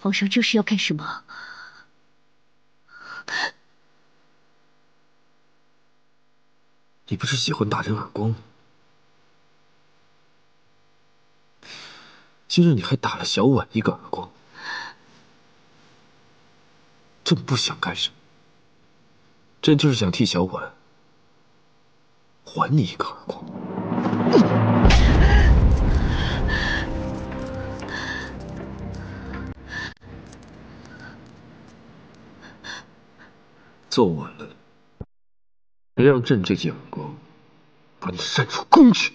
皇上这是要干什么？你不是喜欢打人耳光吗？今日你还打了小婉一个耳光，朕不想干什么，朕就是想替小婉还你一个耳光。做晚了，别让朕这记耳光把你扇出宫去。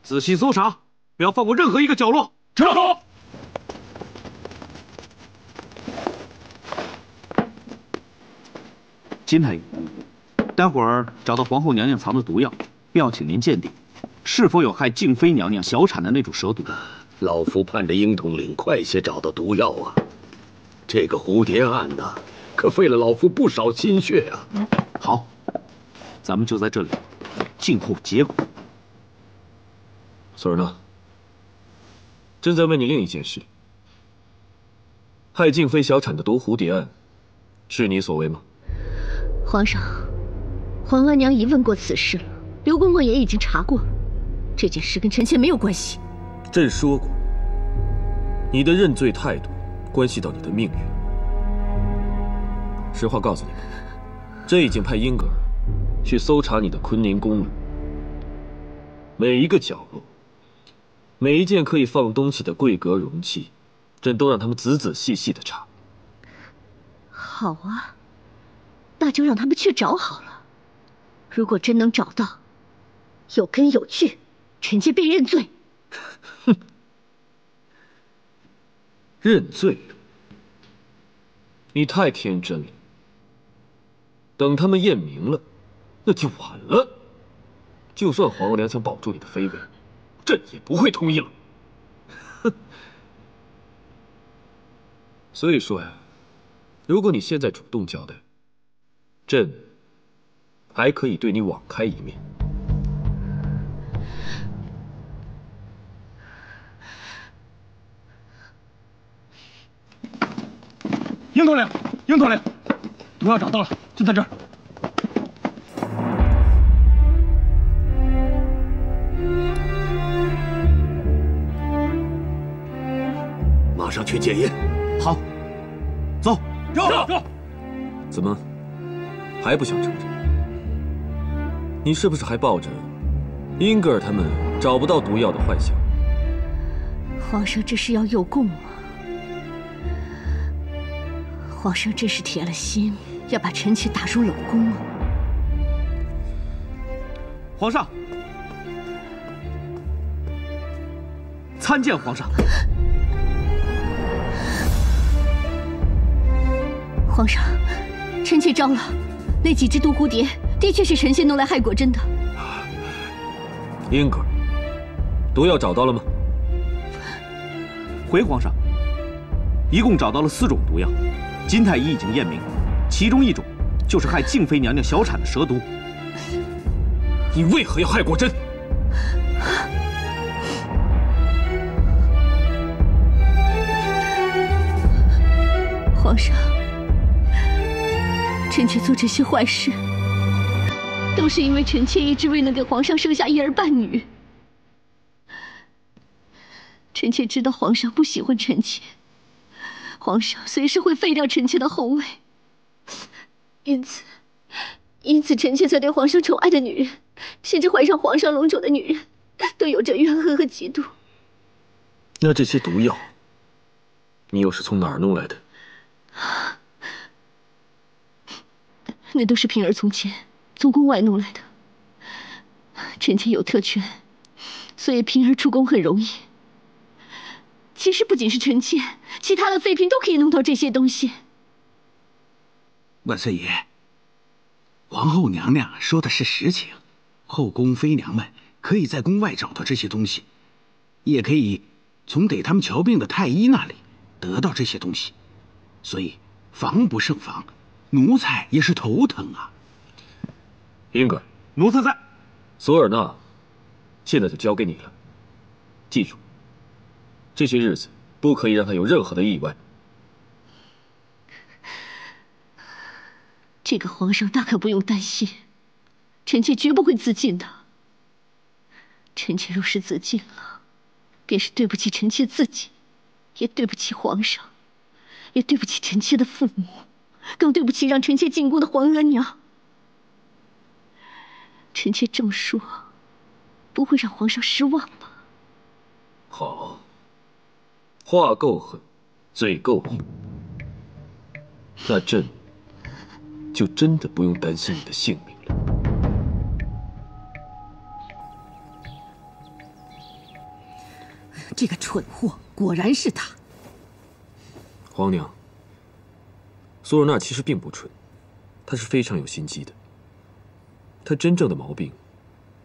仔细搜查，不要放过任何一个角落。知道。金太医，待会儿找到皇后娘娘藏的毒药，便要请您鉴定，是否有害静妃娘娘小产的那种蛇毒。老夫盼着英统领快些找到毒药啊！这个蝴蝶案呐，可费了老夫不少心血啊。好，咱们就在这里静候结果。索尔纳，朕在问你另一件事：害静妃小产的毒蝴蝶案，是你所为吗？皇上，皇额娘已问过此事了，刘公公也已经查过，这件事跟臣妾没有关系。朕说过，你的认罪态度关系到你的命运。实话告诉你们，朕已经派英格尔去搜查你的坤宁宫了，每一个角落，每一件可以放东西的柜格容器，朕都让他们仔仔细细的查。好啊，那就让他们去找好了。如果真能找到，有根有据，臣妾便认罪。哼，认罪？你太天真了。等他们验明了，那就晚了。就算皇额娘想保住你的妃位，朕也不会同意了。哼。所以说呀，如果你现在主动交代，朕还可以对你网开一面。英统领，英统领，毒药找到了，就在这儿。马上去检验。好，走。走。怎么，还不想承认？你是不是还抱着英格尔他们找不到毒药的幻想？皇上这是要诱供吗？皇上真是铁了心要把臣妾打入冷宫啊！皇上，参见皇上。皇上，臣妾招了，那几只毒蝴蝶的确是臣妾弄来害果真的。英格尔，毒药找到了吗？回皇上，一共找到了4种毒药。金太医已经验明，其中1种就是害静妃娘娘小产的蛇毒。你为何要害果真？皇上，臣妾做这些坏事，都是因为臣妾一直未能给皇上生下一儿半女。臣妾知道皇上不喜欢臣妾。皇上随时会废掉臣妾的后位，因此臣妾才对皇上宠爱的女人，甚至怀上皇上龙种的女人，都有着怨恨和嫉妒。那这些毒药，你又是从哪儿弄来的？那都是平儿从前从宫外弄来的。臣妾有特权，所以平儿出宫很容易。其实不仅是臣妾，其他的妃嫔都可以弄到这些东西。万岁爷，皇后娘娘说的是实情，后宫妃娘们可以在宫外找到这些东西，也可以从给他们瞧病的太医那里得到这些东西，所以防不胜防，奴才也是头疼啊。英格尔，奴才在。索尔纳，现在就交给你了。记住，这些日子不可以让他有任何的意外。这个皇上大可不用担心，臣妾绝不会自尽的。臣妾若是自尽了，便是对不起臣妾自己，也对不起皇上，也对不起臣妾的父母，更对不起让臣妾进宫的皇额娘。臣妾这么说，不会让皇上失望吧？好，话够狠，嘴够硬，那朕就真的不用担心你的性命了。这个蠢货，果然是他。皇娘，索尔纳其实并不蠢，他是非常有心机的。他真正的毛病，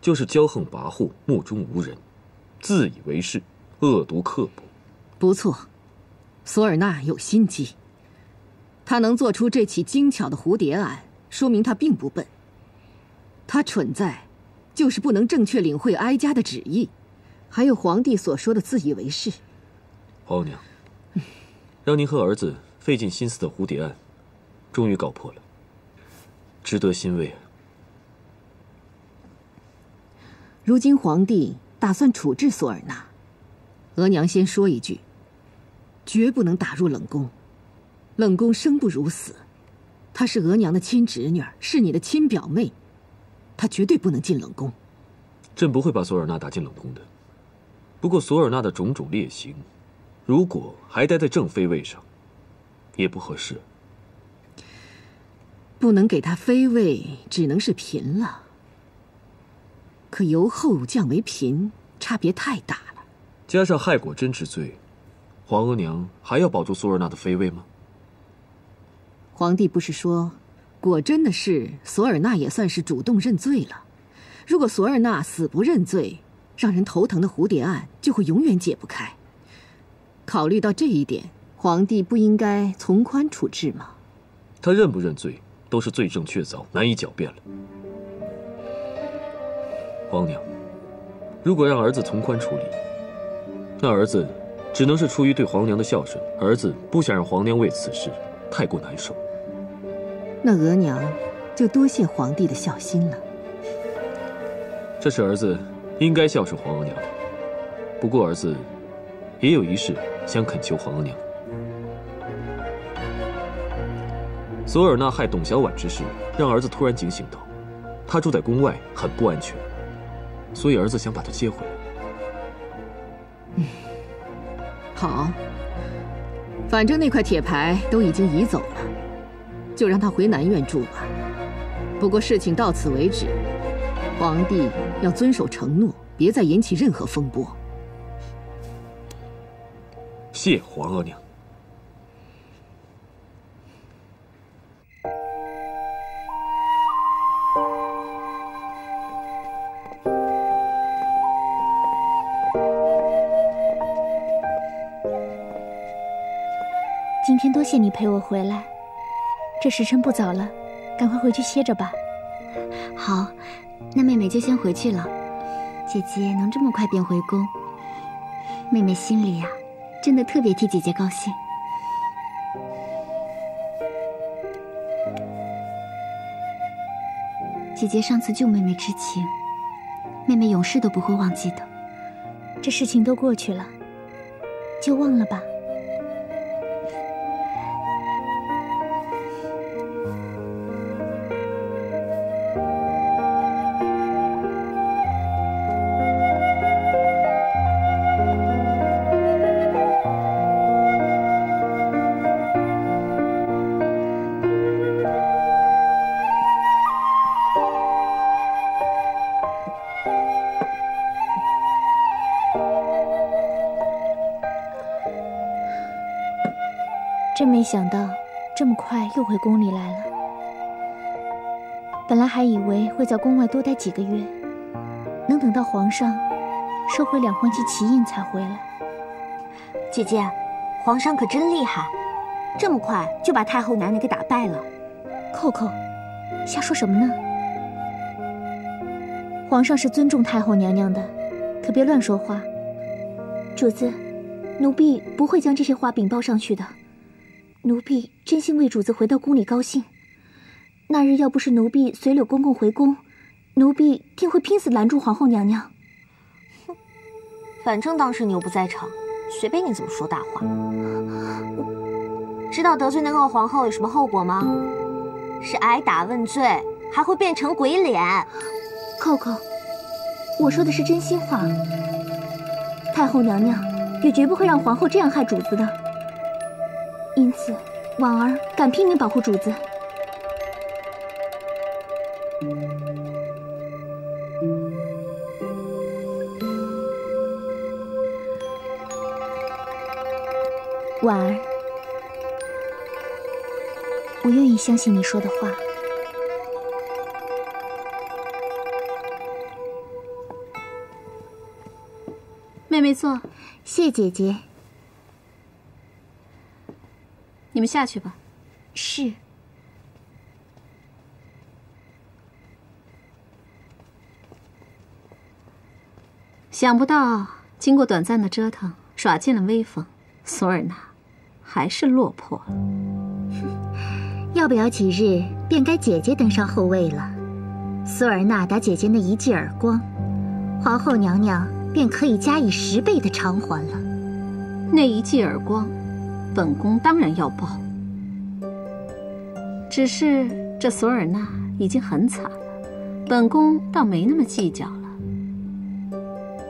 就是骄横跋扈、目中无人、自以为是、恶毒刻薄。不错，索尔纳有心机。他能做出这起精巧的蝴蝶案，说明他并不笨。他蠢在，就是不能正确领会哀家的旨意，还有皇帝所说的自以为是。皇娘，让您和儿子费尽心思的蝴蝶案，终于搞破了，值得欣慰啊。如今皇帝打算处置索尔纳，额娘先说一句，绝不能打入冷宫。冷宫生不如死，她是额娘的亲侄女，是你的亲表妹，她绝对不能进冷宫。朕不会把索尔纳打进冷宫的。不过索尔纳的种种劣行，如果还待在正妃位上，也不合适。不能给她妃位，只能是嫔了。可由后降为嫔，差别太大了。加上害果真之罪，皇额娘还要保住索尔纳的妃位吗？皇帝不是说，果真的事，索尔纳也算是主动认罪了。如果索尔纳死不认罪，让人头疼的蝴蝶案就会永远解不开。考虑到这一点，皇帝不应该从宽处置吗？他认不认罪，都是罪证确凿，难以狡辩了。皇娘，如果让儿子从宽处理，那儿子只能是出于对皇娘的孝顺，儿子不想让皇娘为此事太过难受。那额娘就多谢皇帝的孝心了。这是儿子应该孝顺皇额娘的。不过儿子也有一事想恳求皇额娘。索尔纳害董小宛之事，让儿子突然警醒到，他住在宫外很不安全，所以儿子想把他接回来。好，反正那块铁牌都已经移走了，就让他回南院住吧。不过事情到此为止，皇帝要遵守承诺，别再引起任何风波。谢皇额娘。今天多谢你陪我回来，这时辰不早了，赶快回去歇着吧。好，那妹妹就先回去了。姐姐能这么快便回宫，妹妹心里真的特别替姐姐高兴。姐姐上次救妹妹之情，妹妹永世都不会忘记的。这事情都过去了，就忘了吧。真没想到这么快又回宫里来了，本来还以为会在宫外多待几个月，能等到皇上收回两魂旗旗印才回来。姐姐，皇上可真厉害，这么快就把太后娘娘给打败了。扣扣，瞎说什么呢？皇上是尊重太后娘娘的，可别乱说话。主子，奴婢不会将这些话禀报上去的。奴婢真心为主子回到宫里高兴。那日要不是奴婢随柳公公回宫，奴婢定会拼死拦住皇后娘娘。哼，反正当时你又不在场，随便你怎么说大话。知道得罪那个皇后有什么后果吗？是挨打问罪，还会变成鬼脸。扣扣，我说的是真心话。太后娘娘也绝不会让皇后这样害主子的，因此婉儿敢拼命保护主子。婉儿，我愿意相信你说的话。妹妹坐，谢姐姐。你们下去吧。是。想不到经过短暂的折腾，耍尽了威风，索尔纳还是落魄了。要不了几日，便该姐姐登上后位了。索尔纳打姐姐那一记耳光，皇后娘娘便可以加以10倍的偿还了。那一记耳光，本宫当然要报。只是这索尔纳已经很惨了，本宫倒没那么计较了。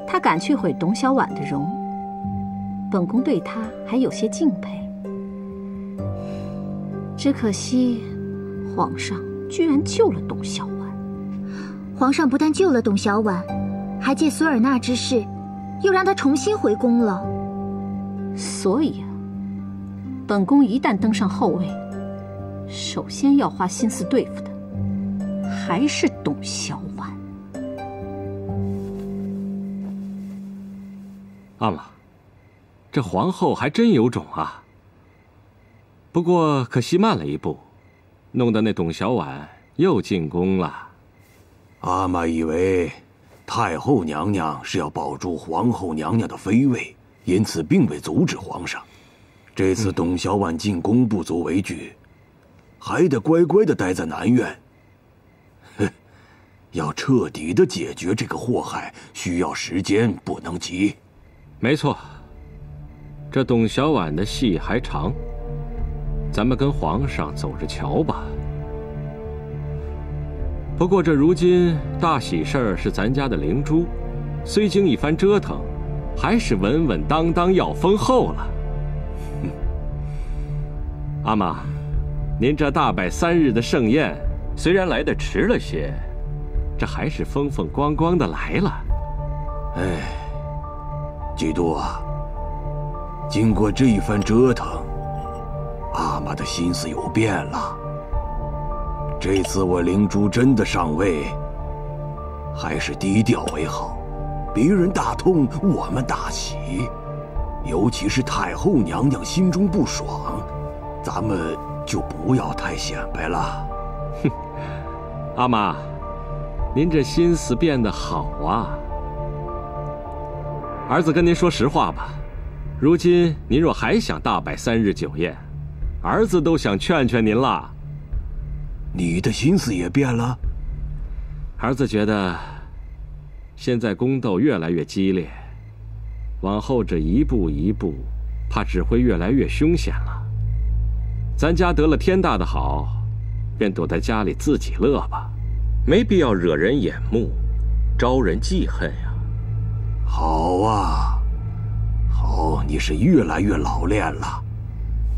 他敢去毁董小宛的容，本宫对他还有些敬佩。只可惜，皇上居然救了董小宛。皇上不但救了董小宛，还借索尔纳之事，又让他重新回宫了。所以啊，本宫一旦登上后位，首先要花心思对付的，还是董小宛。阿玛，这皇后还真有种啊！不过可惜慢了一步，弄得那董小宛又进宫了。阿玛以为太后娘娘是要保住皇后娘娘的妃位，因此并未阻止皇上。这次董小宛进宫不足为惧，还得乖乖地待在南院。哼，要彻底地解决这个祸害，需要时间，不能急。没错，这董小宛的戏还长，咱们跟皇上走着瞧吧。不过这如今大喜事儿是咱家的灵珠，虽经一番折腾，还是稳稳当当要封后了。阿玛，您这大摆3日的盛宴，虽然来得迟了些，这还是风风光光的来了。哎，基督啊，经过这一番折腾，阿玛的心思有变了。这次我灵珠真的上位，还是低调为好。别人大痛，我们大喜。尤其是太后娘娘心中不爽，咱们就不要太显摆了。哼，阿玛，您这心思变得好啊。儿子跟您说实话吧，如今您若还想大摆3日酒宴，儿子都想劝劝您了。你的心思也变了？儿子觉得现在宫斗越来越激烈，往后这一步一步，怕只会越来越凶险了。咱家得了天大的好，便躲在家里自己乐吧，没必要惹人眼目，招人记恨呀。好啊，好，你是越来越老练了，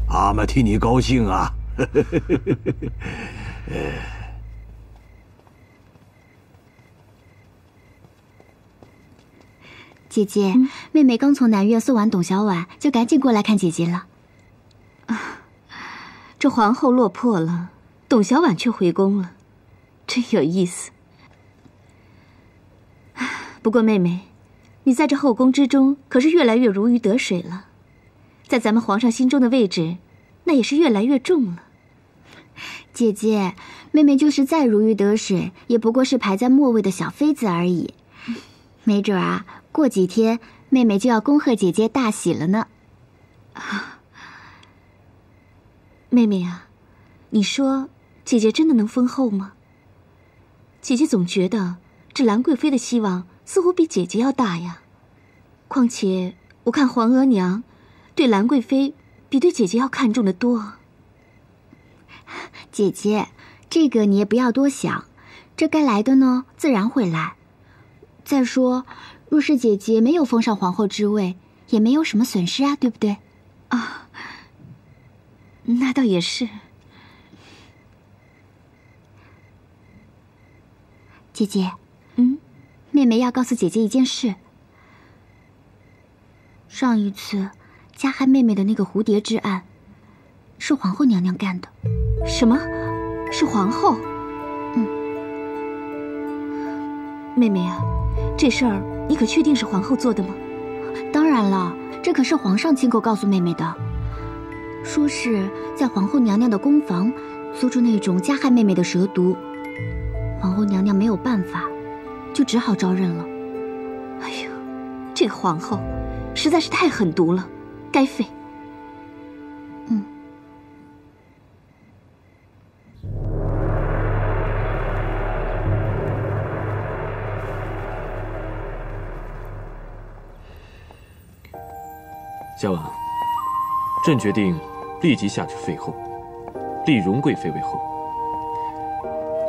阿玛替你高兴啊。姐姐，妹妹刚从南院送完董小宛，就赶紧过来看姐姐了。这皇后落魄了，董小宛却回宫了，真有意思。不过妹妹，你在这后宫之中可是越来越如鱼得水了，在咱们皇上心中的位置，那也是越来越重了。姐姐，妹妹就是再如鱼得水，也不过是排在末位的小妃子而已。没准啊，过几天妹妹就要恭贺姐姐大喜了呢。妹妹啊，你说姐姐真的能封后吗？姐姐总觉得这兰贵妃的希望似乎比姐姐要大呀。况且我看皇额娘对兰贵妃比对姐姐要看重的多。姐姐，这个你也不要多想，这该来的呢，自然会来。再说，若是姐姐没有封上皇后之位，也没有什么损失啊，对不对？啊，那倒也是。姐姐，妹妹要告诉姐姐一件事。上一次加害妹妹的那个蝴蝶之案，是皇后娘娘干的。什么？是皇后？妹妹啊，这事儿你可确定是皇后做的吗？当然了，这可是皇上亲口告诉妹妹的，说是在皇后娘娘的宫房搜出那种加害妹妹的蛇毒，皇后娘娘没有办法，就只好招认了。哎呦，这个皇后实在是太狠毒了，该废。小婉，朕决定立即下旨废后，立荣贵妃为后。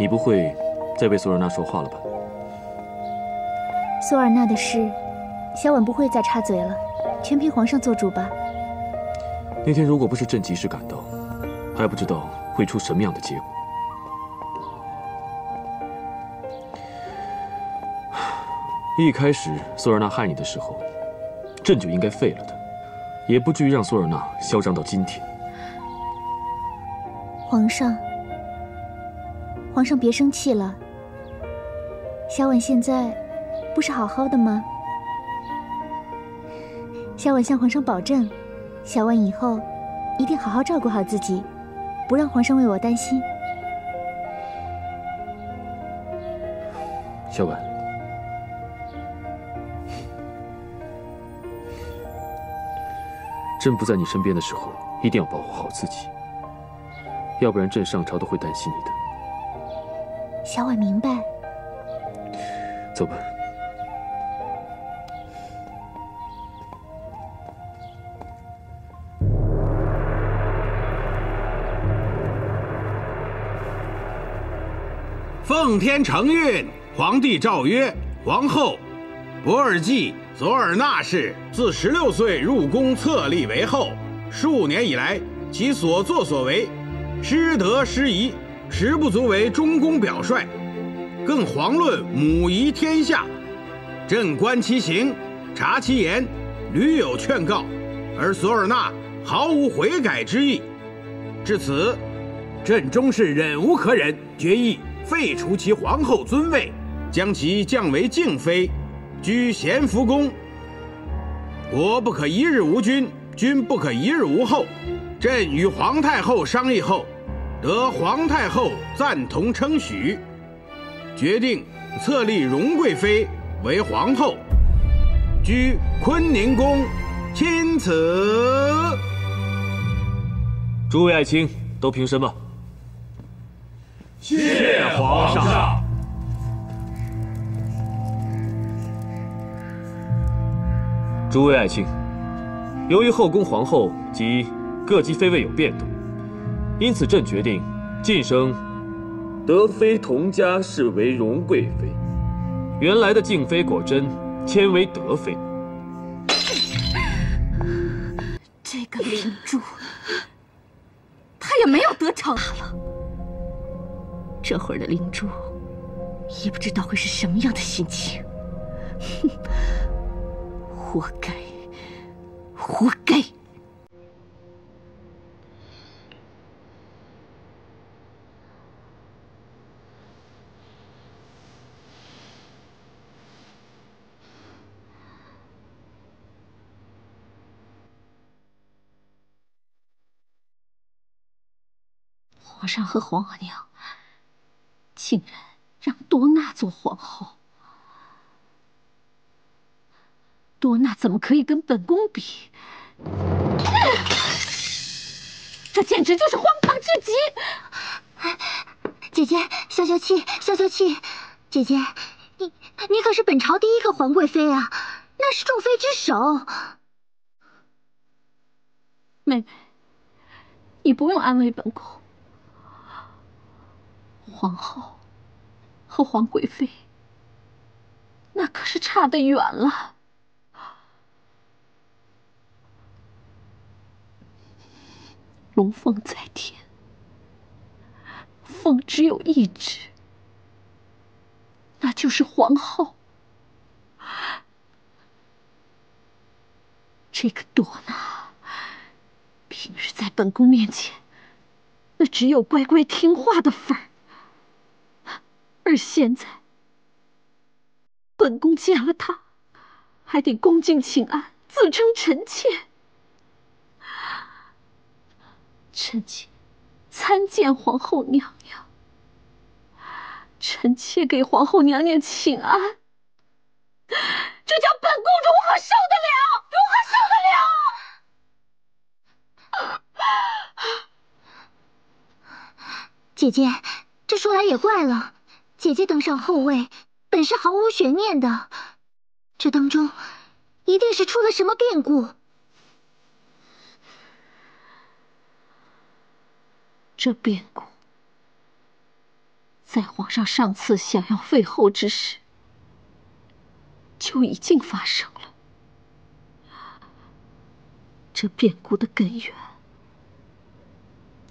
你不会再为索尔纳说话了吧？索尔纳的事，小婉不会再插嘴了，全凭皇上做主吧。那天如果不是朕及时赶到，还不知道会出什么样的结果。一开始索尔纳害你的时候，朕就应该废了他，也不至于让索尔纳嚣张到今天。皇上别生气了。小婉现在不是好好的吗？小婉向皇上保证，小婉以后一定好好照顾好自己，不让皇上为我担心。小婉，朕不在你身边的时候，一定要保护好自己，要不然朕上朝都会担心你的。小婉明白。走吧。奉天承运，皇帝诏曰：皇后博尔济·索尔纳氏自16岁入宫册立为后，数年以来，其所作所为，失德失仪，实不足为中宫表率，更遑论母仪天下。朕观其行，察其言，屡有劝告，而索尔纳毫无悔改之意。至此，朕终是忍无可忍，决意废除其皇后尊位，将其降为静妃，居咸福宫。国不可一日无君，君不可一日无后。朕与皇太后商议后，得皇太后赞同称许，决定册立荣贵妃为皇后，居坤宁宫，钦此。诸位爱卿，都平身吧。谢皇上。诸位爱卿，由于后宫皇后及各级妃位有变动，因此朕决定晋升德妃佟佳氏为荣贵妃，原来的静妃果真迁为德妃。这个灵珠，他也没有得逞了。这会儿的灵珠，也不知道会是什么样的心情。哼，活该，活该！皇皇上和皇额娘竟然让多娜做皇后，多娜怎么可以跟本宫比？这简直就是荒唐至极！姐姐，消消气，消消气。姐姐，你可是本朝第一个皇贵妃啊，那是众妃之首。妹妹，你不用安慰本宫。皇后和皇贵妃，那可是差得远了。龙凤在天，凤只有一只，那就是皇后。这个朵娜，平日在本宫面前，那只有乖乖听话的份儿。而现在，本宫见了她，还得恭敬请安，自称臣妾。臣妾参见皇后娘娘。臣妾给皇后娘娘请安，这叫本宫如何受得了？如何受得了？姐姐，这说来也怪了。姐姐登上后位，本是毫无悬念的，这当中一定是出了什么变故。这变故，在皇上上次想要废后之时，就已经发生了。这变故的根源，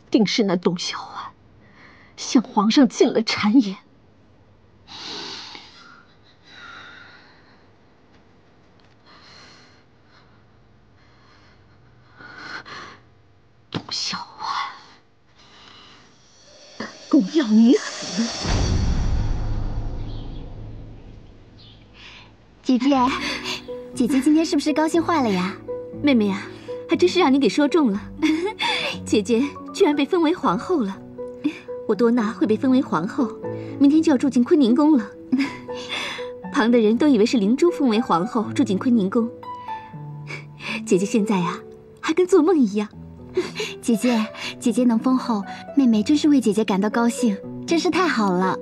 定是那董小宛向皇上进了谗言。董小宛，本宫要你死！姐姐，姐姐今天是不是高兴坏了呀？妹妹呀，还真是让你给说中了。姐姐居然被封为皇后了，我多娜会被封为皇后，明天就要住进坤宁宫了。旁的人都以为是灵珠封为皇后，住进坤宁宫。姐姐现在呀，还跟做梦一样。姐姐能封后，妹妹真是为姐姐感到高兴，真是太好了。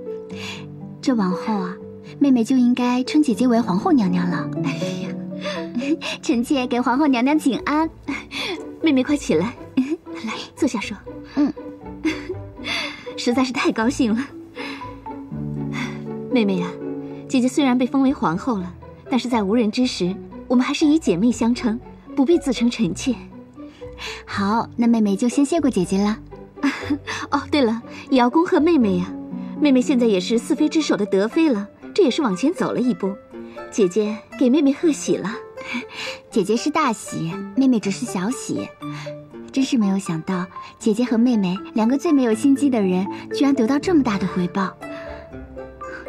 这往后啊，妹妹就应该称姐姐为皇后娘娘了。哎呀，臣妾给皇后娘娘请安。妹妹快起来，来坐下说。实在是太高兴了。妹妹呀，姐姐虽然被封为皇后了，但是在无人之时，我们还是以姐妹相称，不必自称臣妾。好，那妹妹就先谢过姐姐了。哦，对了，也要恭贺妹妹呀。妹妹现在也是四妃之首的德妃了，这也是往前走了一步。姐姐给妹妹贺喜了。姐姐是大喜，妹妹只是小喜。真是没有想到，姐姐和妹妹两个最没有心机的人，居然得到这么大的回报。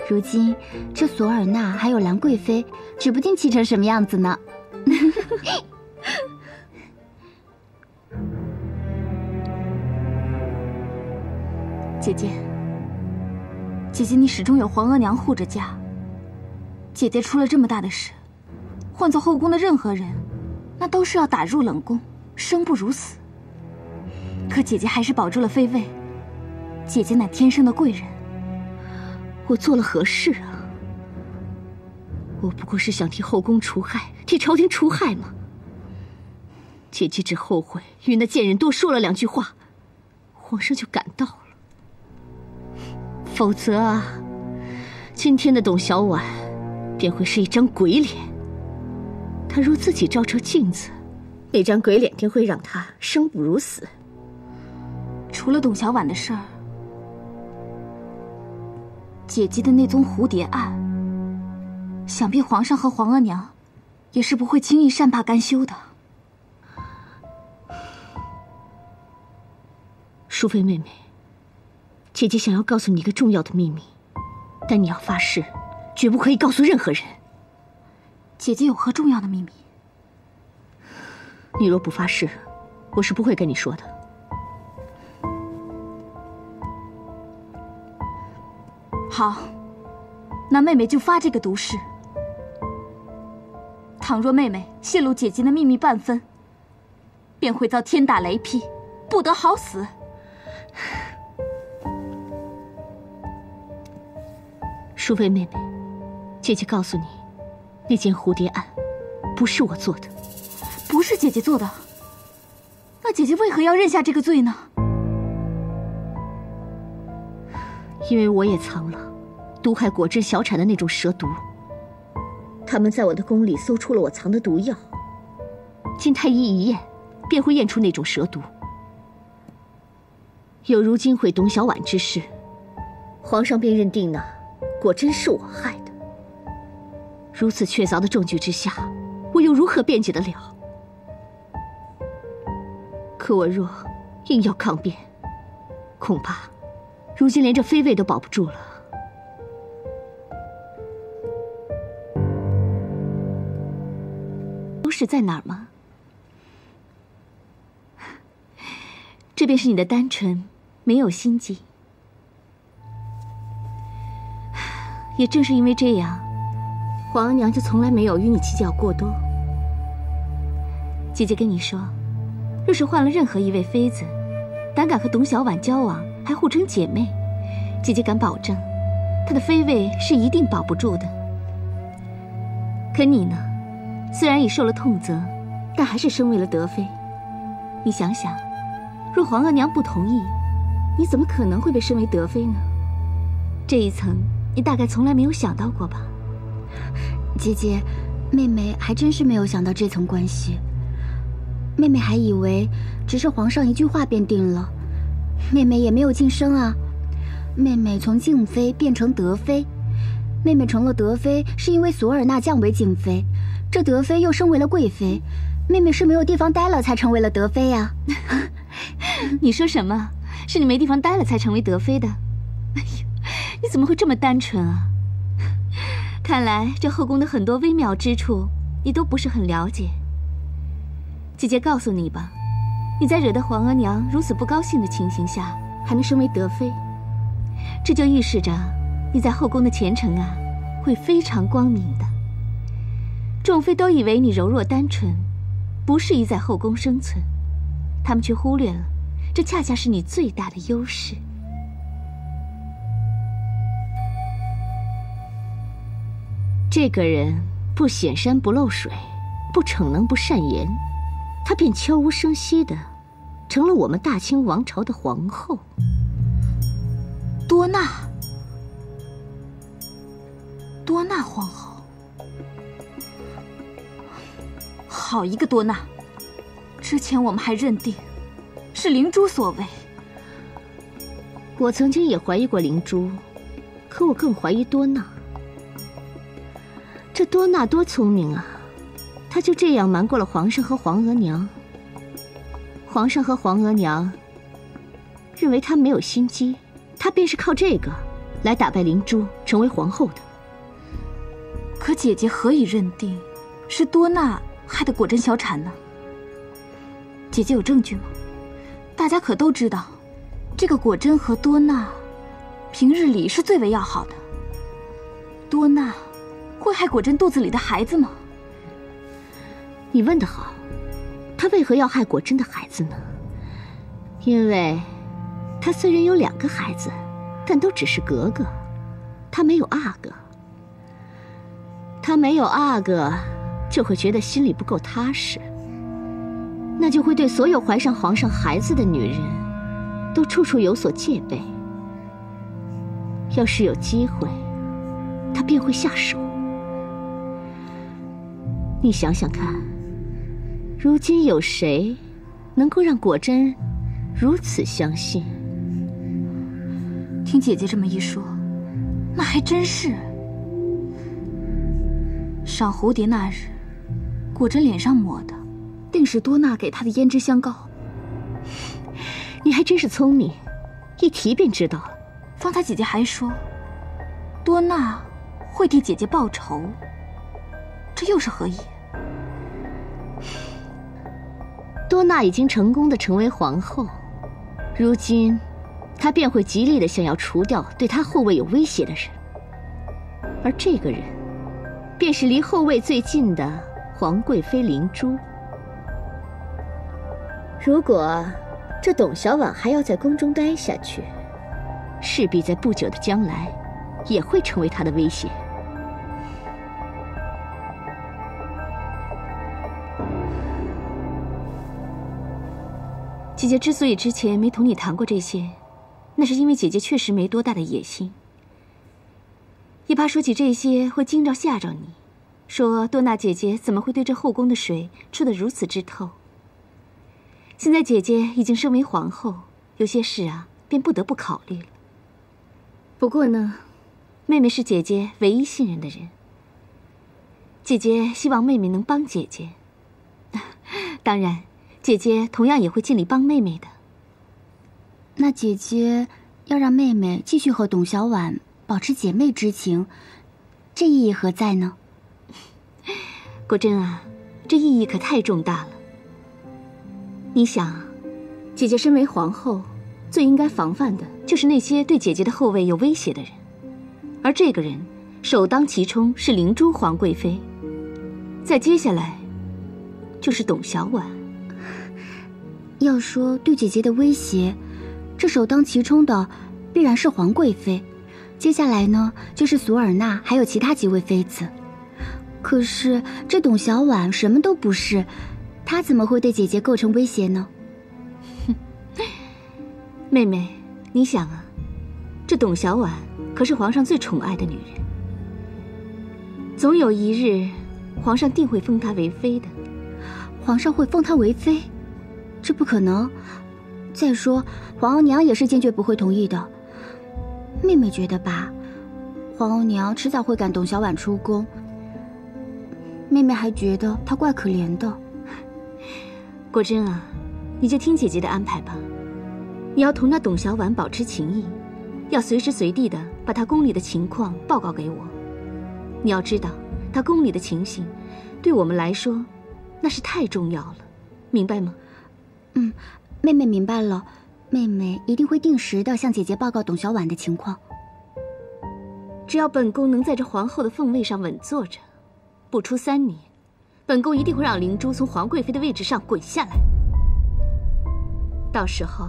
如今这索尔娜还有兰贵妃，指不定气成什么样子呢。姐姐，你始终有皇额娘护着家。姐姐出了这么大的事，换做后宫的任何人，那都是要打入冷宫，生不如死。可姐姐还是保住了妃位，姐姐乃天生的贵人。我做了何事啊？我不过是想替后宫除害，替朝廷除害吗？姐姐只后悔与那贱人多说了2句话，皇上就赶到了。否则啊，今天的董小宛便会是一张鬼脸。她若自己照照镜子，那张鬼脸定会让她生不如死。除了董小宛的事儿，姐姐的那宗蝴蝶案，想必皇上和皇额娘也是不会轻易善罢甘休的。淑妃妹妹，姐姐想要告诉你一个重要的秘密，但你要发誓，绝不可以告诉任何人。姐姐有何重要的秘密？你若不发誓，我是不会跟你说的。好，那妹妹就发这个毒誓。倘若妹妹泄露姐姐的秘密半分，便会遭天打雷劈，不得好死。淑妃妹妹，姐姐告诉你，那件蝴蝶案不是我做的。不是姐姐做的，那姐姐为何要认下这个罪呢？因为我也藏了毒害果真小产的那种蛇毒。他们在我的宫里搜出了我藏的毒药，经太医一验，便会验出那种蛇毒。有如今毁董小宛之事，皇上便认定那果真是我害的。如此确凿的证据之下，我又如何辩解得了？可我若硬要抗辩，恐怕如今连这妃位都保不住了。优势在哪儿吗？这便是你的单纯，没有心计。也正是因为这样，皇额娘就从来没有与你计较过多。姐姐跟你说，若是换了任何一位妃子，胆敢和董小宛交往，还互称姐妹，姐姐敢保证，她的妃位是一定保不住的。可你呢，虽然已受了痛责，但还是升为了德妃。你想想，若皇额娘不同意，你怎么可能会被升为德妃呢？这一层你大概从来没有想到过吧？姐姐，妹妹还真是没有想到这层关系。妹妹还以为只是皇上一句话便定了，妹妹也没有晋升啊。妹妹从静妃变成德妃，妹妹成了德妃是因为索尔纳降为静妃，这德妃又升为了贵妃，妹妹是没有地方待了才成为了德妃呀。你说什么？是你没地方待了才成为德妃的？哎呦，你怎么会这么单纯啊？看来这后宫的很多微妙之处，你都不是很了解。姐姐告诉你吧，你在惹得皇额娘如此不高兴的情形下，还能升为德妃，这就预示着你在后宫的前程啊，会非常光明的。众妃都以为你柔弱单纯，不适宜在后宫生存，他们却忽略了，这恰恰是你最大的优势。这个人不显山不漏水，不逞能不善言，他便悄无声息的成了我们大清王朝的皇后。多纳皇后，好一个多纳！之前我们还认定是灵珠所为。我曾经也怀疑过灵珠，可我更怀疑多纳。这多纳多聪明啊，他就这样瞒过了皇上和皇额娘。皇上和皇额娘认为他没有心机，他便是靠这个来打败灵珠，成为皇后的。可姐姐何以认定是多纳害的果真小产呢？姐姐有证据吗？大家可都知道，这个果真和多纳平日里是最为要好的。多纳会害果真肚子里的孩子吗？你问得好，他为何要害果真的孩子呢？因为他虽然有2个孩子，但都只是格格，他没有阿哥。他没有阿哥，就会觉得心里不够踏实，那就会对所有怀上皇上孩子的女人都处处有所戒备。要是有机会，他便会下手。你想想看，如今有谁能够让果真如此相信？听姐姐这么一说，那还真是。赏蝴蝶那日，果真脸上抹的定是多纳给她的胭脂香膏。你还真是聪明，一提便知道了。方才姐姐还说，多纳会替姐姐报仇，这又是何意？多纳已经成功的成为皇后，如今他便会极力的想要除掉对他后位有威胁的人，而这个人，便是离后位最近的皇贵妃灵珠。如果这董小宛还要在宫中待下去，势必在不久的将来，也会成为他的威胁。姐姐之所以之前没同你谈过这些，那是因为姐姐确实没多大的野心，也怕说起这些会惊着吓着你，说多娜姐姐怎么会对这后宫的水出得如此之透。现在姐姐已经身为皇后，有些事啊，便不得不考虑了。不过呢，妹妹是姐姐唯一信任的人，姐姐希望妹妹能帮姐姐。当然，姐姐同样也会尽力帮妹妹的。那姐姐要让妹妹继续和董小宛保持姐妹之情，这意义何在呢？果真啊，这意义可太重大了。你想，姐姐身为皇后，最应该防范的就是那些对姐姐的后位有威胁的人，而这个人首当其冲是灵珠皇贵妃，再接下来就是董小宛。要说对姐姐的威胁，这首当其冲的必然是皇贵妃，接下来呢就是索尔娜还有其他几位妃子。可是这董小宛什么都不是，她怎么会对姐姐构成威胁呢？妹妹，你想啊，这董小宛可是皇上最宠爱的女人，总有一日，皇上定会封她为妃的。皇上会封她为妃？这不可能。再说，皇后娘也是坚决不会同意的。妹妹觉得吧，皇后娘迟早会赶董小宛出宫。妹妹还觉得她怪可怜的。果真啊，你就听姐姐的安排吧。你要同那董小宛保持情谊，要随时随地的把她宫里的情况报告给我。你要知道，她宫里的情形，对我们来说，那是太重要了，明白吗？妹妹明白了，妹妹一定会定时的向姐姐报告董小宛的情况。只要本宫能在这皇后的凤位上稳坐着，不出3年，本宫一定会让灵珠从皇贵妃的位置上滚下来。到时候，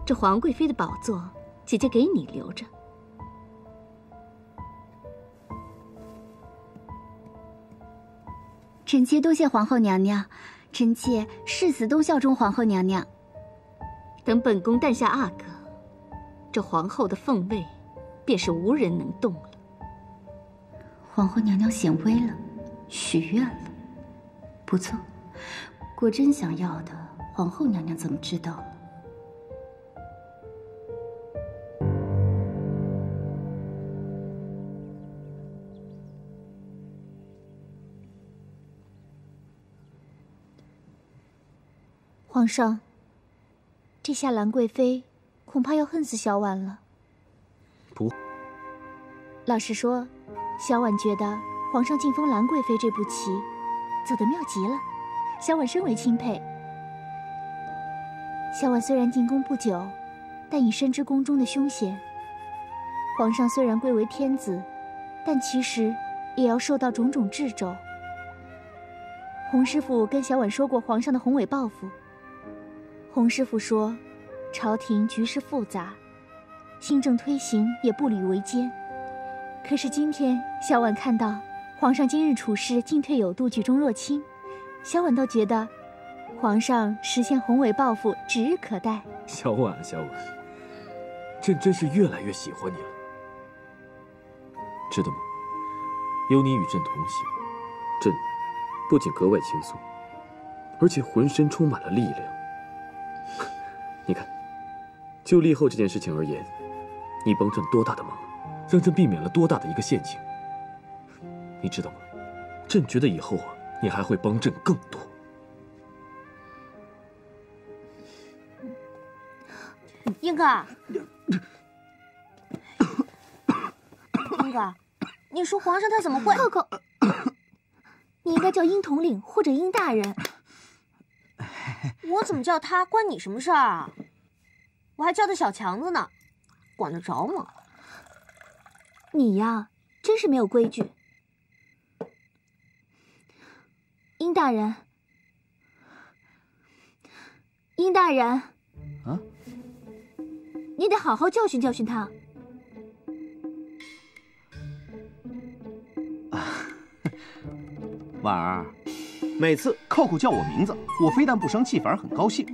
这皇贵妃的宝座，姐姐给你留着。臣妾多谢皇后娘娘，臣妾誓死都效忠皇后娘娘。等本宫诞下阿哥，这皇后的凤位，便是无人能动了。皇后娘娘显威了，许愿了，不错。果真想要的，皇后娘娘怎么知道了？皇上，这下兰贵妃恐怕要恨死小婉了。不，老实说，小婉觉得皇上晋封兰贵妃这步棋走得妙极了，小婉深为钦佩。小婉虽然进宫不久，但已深知宫中的凶险。皇上虽然贵为天子，但其实也要受到种种掣肘。洪师傅跟小婉说过皇上的宏伟抱负。洪师傅说，朝廷局势复杂，新政推行也步履维艰。可是今天小婉看到皇上今日处事进退有度，举重若轻，小婉倒觉得皇上实现宏伟抱负指日可待。小婉，朕真是越来越喜欢你了，知道吗？有你与朕同行，朕不仅格外轻松，而且浑身充满了力量。你看，就立后这件事情而言，你帮朕多大的忙，让朕避免了多大的一个陷阱。你知道吗？朕觉得以后啊，你还会帮朕更多。英哥，英哥，你说皇上他怎么会？扣扣，你应该叫英统领或者英大人。我怎么叫他，关你什么事儿啊？我还叫他小强子呢。管得着吗？你呀，真是没有规矩。殷大人，殷大人，啊，你得好好教训教训他。婉儿，每次扣扣叫我名字，我非但不生气，反而很高兴。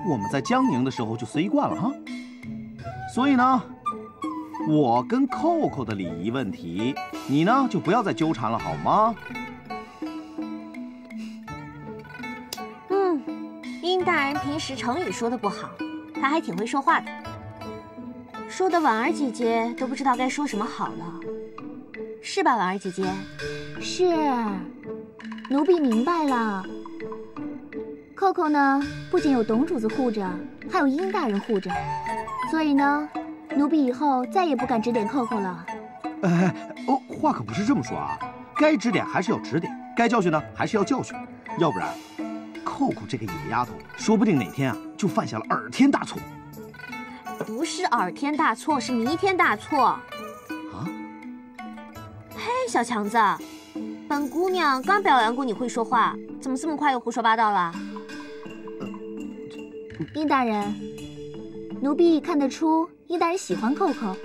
我们在江宁的时候就随惯了哈。所以呢，我跟扣扣的礼仪问题，你呢就不要再纠缠了，好吗？殷大人平时成语说的不好，他还挺会说话的，说的婉儿姐姐都不知道该说什么好了，是吧，婉儿姐姐？是，奴婢明白了。扣扣呢，不仅有董主子护着，还有殷大人护着，所以呢，奴婢以后再也不敢指点扣扣了。话可不是这么说啊，该指点还是要指点，该教训呢还是要教训，要不然，扣扣这个野丫头，说不定哪天啊就犯下了尔天大错。不是尔天大错，是弥天大错。啊？嘿，小强子，本姑娘刚表扬过你会说话，怎么这么快又胡说八道了？殷大人，奴婢看得出殷大人喜欢扣扣。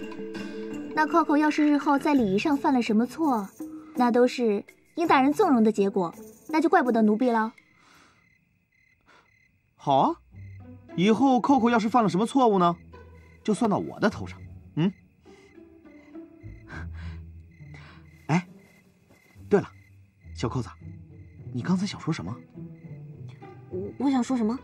那扣扣要是日后在礼仪上犯了什么错，那都是殷大人纵容的结果，那就怪不得奴婢了。好啊，以后扣扣要是犯了什么错误呢，就算到我的头上。哎，对了，小扣子，你刚才想说什么？我想说什么？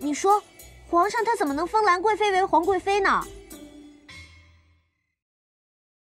你说皇上他怎么能封兰贵妃为皇贵妃呢？